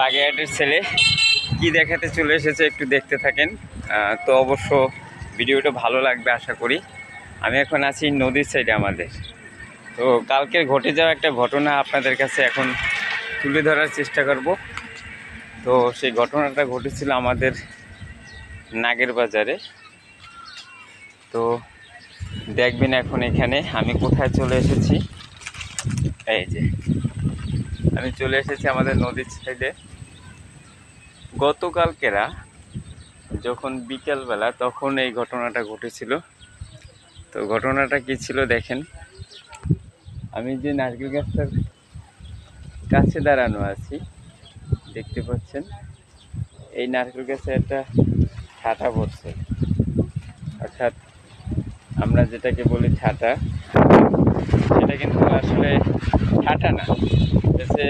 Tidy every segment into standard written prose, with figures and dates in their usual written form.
বাগেরহাটের ছেলে কি দেখাতে চলে এসেছে একটু দেখতে থাকেন। তো অবশ্য ভিডিওটা ভালো লাগবে আশা করি। আমি এখন আছি নদীর সাইডে আমাদের। তো কালকে ঘটে যাওয়া একটা ঘটনা আপনাদের কাছে এখন তুলে ধরার চেষ্টা করব। তো সেই ঘটনাটা ঘটেছিল আমাদের নাগের বাজারে। তো দেখবেন এখন এখানে আমি কোথায় চলে এসেছি। এই যে আমি চলে এসেছি আমাদের নদীর সাইডে। গতকালকেরা যখন বিকেলবেলা তখন এই ঘটনাটা ঘটেছিল। তো ঘটনাটা কি ছিল দেখেন। আমি যে নারকেল গাছটার কাছে দাঁড়ানো আছি দেখতে পাচ্ছেন, এই নারকেল গাছে একটা ঠাটা পড়ছে, অর্থাৎ আমরা যেটাকে বলি ঠাটা, সেটা কিন্তু আসলে ঠাটা না। সে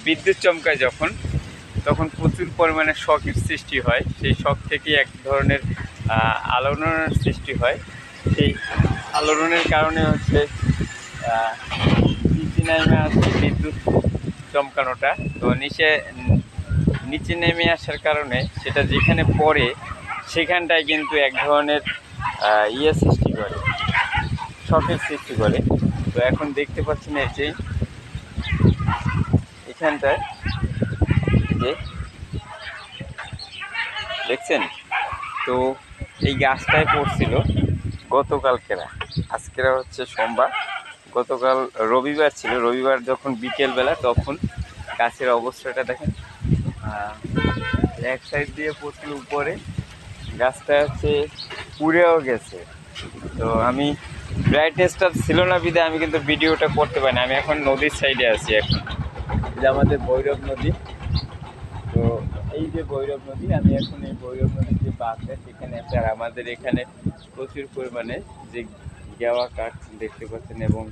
বিদ্যুৎ চমকায় যখন, তখন প্রচুর পরিমাণে শকের সৃষ্টি হয়। সেই শক থেকে এক ধরনের আলোড়নের সৃষ্টি হয়। সেই আলোড়নের কারণে হচ্ছে নিচে নেমে আসে বিদ্যুৎ চমকানোটা। তো নিচে নেমে আসার কারণে সেটা যেখানে পড়ে সেখানটায় কিন্তু এক ধরনের সৃষ্টি করে, শকের সৃষ্টি করে। তো এখন দেখতে পাচ্ছেন এই যে এখানটায় যে দেখছেন, তো এই গাছটায় পড়ছিল গতকালকেরা। আজকেরা হচ্ছে সোমবার, গতকাল রবিবার ছিল। রবিবার যখন বিকেলবেলা তখন গাছের অবস্থাটা দেখেন, এক সাইড দিয়ে পড়ছিল উপরে, গাছটা হচ্ছে পুড়েও গেছে। তো আমি ব্রাইটনেসটা ছিল না বিধায় আমি কিন্তু ভিডিওটা করতে পারি না। আমি এখন নদীর সাইডে আছি। এখন যে আমাদের ভৈরব নদী, তো এই যে ভৈরব নদী, আমি এখন এই ভৈরব নদীর যে বাঁধটা সেখানে আছে। আর আমাদের এখানে প্রচুর পরিমাণে যে গেওয়া কাঠ দেখতে পাচ্ছেন, এবং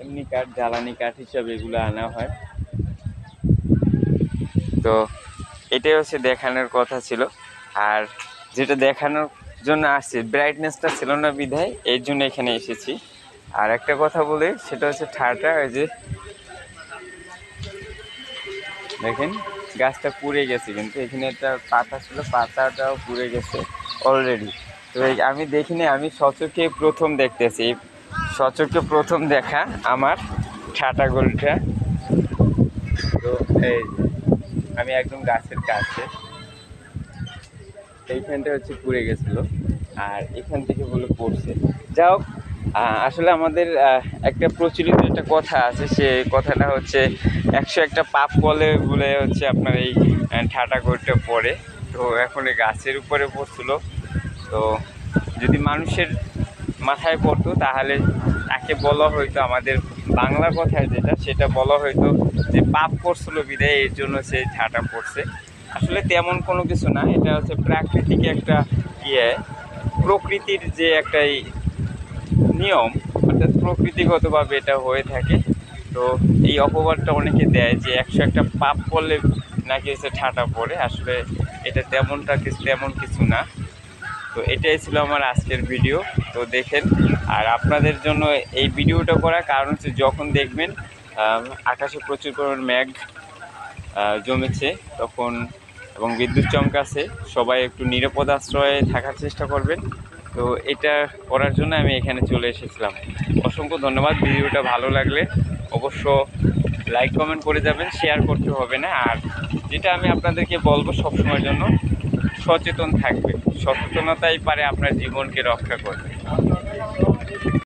এমনি কাঠ, জ্বালানি কাঠ হিসাবে এগুলো আনা হয়। তো এটাই হচ্ছে দেখানোর কথা ছিল। আর যেটা দেখানোর জন্য আসছি, ব্রাইটনেসটা ছিল না বিধায় এই জন্য এখানে এসেছি। আর একটা কথা বলে, সেটা হচ্ছে ঠাটা, ওই যে দেখেন গাছটা পুড়ে গেছে, কিন্তু এখানে একটা পাতা ছিল, পাতাটাও পুড়ে গেছে অলরেডি। তো আমি দেখিনি, আমি সচক্ষে প্রথম দেখতেছি, সচক্ষে প্রথম দেখা আমার ঠাটা গলিটা। তো এই আমি একদম গাছের কাছে, এইখানটা হচ্ছে পুড়ে গেছিলো, আর এখান থেকে বলে পড়ছে। যাই হোক, আসলে আমাদের একটা প্রচলিত একটা কথা আছে, সে কথাটা হচ্ছে 101টা পাপ বলে হচ্ছে আপনার এই ঠাটা গড়িটা পড়ে। তো এখন এই গাছের উপরে পড়ছিল। তো যদি মানুষের মাথায় পড়তো তাহলে তাকে বলা হয়তো, আমাদের বাংলা কথায় যেটা, সেটা বলা হয়তো যে পাপ পড়ছিল বিদায় এর জন্য সেই ঠাটা পড়ছে। আসলে তেমন কোনো কিছু না, এটা হচ্ছে প্রাকৃতিক একটা প্রকৃতির যে একটা নিয়ম, অর্থাৎ প্রকৃতিগতভাবে এটা হয়ে থাকে। তো এই অপবাদটা অনেকে দেয় যে 101টা পাপ করলে নাকি হচ্ছে ঠাটা পড়ে। আসলে এটা তেমন কিছু না। তো এটাই ছিল আমার আজকের ভিডিও। তো দেখেন, আর আপনাদের জন্য এই ভিডিওটা করার কারণ হচ্ছে, যখন দেখবেন আকাশে প্রচুর পরিমাণ মেঘ জমেছে তখন, এবং বিদ্যুৎ চমকাছে, সবাই একটু নিরাপদ আশ্রয়ে থাকার চেষ্টা করবেন। তো এটা করার জন্য আমি এখানে চলে এসেছিলাম। অসংখ্য ধন্যবাদ। ভিডিওটা ভালো লাগলে অবশ্য লাইক কমেন্ট করে যাবেন, শেয়ার করতে হবে না। আর যেটা আমি আপনাদেরকে বলবো, সবসময়ের জন্য সচেতন থাকবে। সচেতনতাই পারে আপনার জীবনকে রক্ষা করবে।